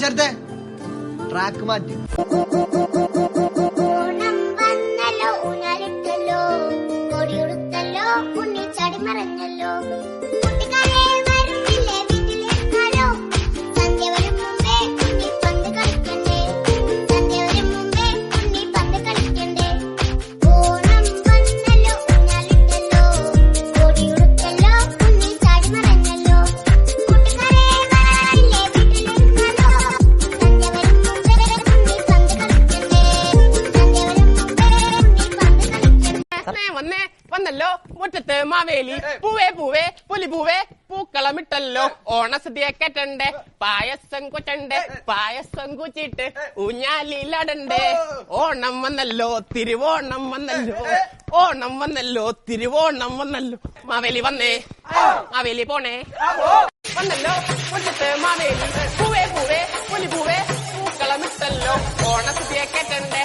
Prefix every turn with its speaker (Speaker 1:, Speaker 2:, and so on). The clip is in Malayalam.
Speaker 1: ശരത്തെ ട്രാക്ക് മാറ്റി.
Speaker 2: ഓണം വന്നല്ലോ ഊഞ്ഞാലിട്ടല്ലോ കൊടിയുടുത്തല്ലോ ഉണ്ണി ചാടി മറഞ്ഞല്ലോ കൂട്ടുകാരെ വരുന്നില്ലേ വീട്ടിലിരുന്നാലോ സന്ധ്യ വരും മുമ്പേ ഉണ്ണി പന്ത് കളിക്കണ്ടേ സന്ധ്യ വരും മുമ്പേ ഉണ്ണി പന്ത് കളിക്കണ്ടേ ഓണം വന്നല്ലോ ഊഞ്ഞാലിട്ടല്ലോ കൊടിയുടുത്തല്ലോ ഉണ്ണി ചാടി മറഞ്ഞല്ലോ കൂട്ടുകാരെ വരുന്നില്ലേ വീട്ടിലിരുന്നാലോ സന്ധ്യ വരും മുമ്പേ ഉണ്ണി പന്ത് കളിക്കണ്ടേ സന്ധ്യ വരും മുമ്പേ ഉണ്ണി പന്ത് കളിക്കണ്ടേ.
Speaker 3: വന്നേ വന്നല്ലോ മുറ്റത്ത് മാവേലി പൂവേ പൂവേ പുലി പൂവേ പൂക്കളമിട്ടല്ലോ ഓണസദ്യ കേട്ടണ്ടേ പായസം കൊച്ചണ്ടേ പായസം കുച്ചിട്ട് ഊഞ്ഞാലിലടണ്ടേ ഓണം വന്നല്ലോ തിരുവോണം വന്നല്ലോ ഓണം വന്നല്ലോ തിരുവോണം വന്നല്ലോ മാവേലി വന്നേ മാവേലി പോണേ വന്നല്ലോ മുറ്റത്ത് മാവേലി പൂവേ പൂവേ പുലി പൂവേ പൂക്കളമിട്ടല്ലോ ഓണസദ്യ കേട്ടണ്ടേ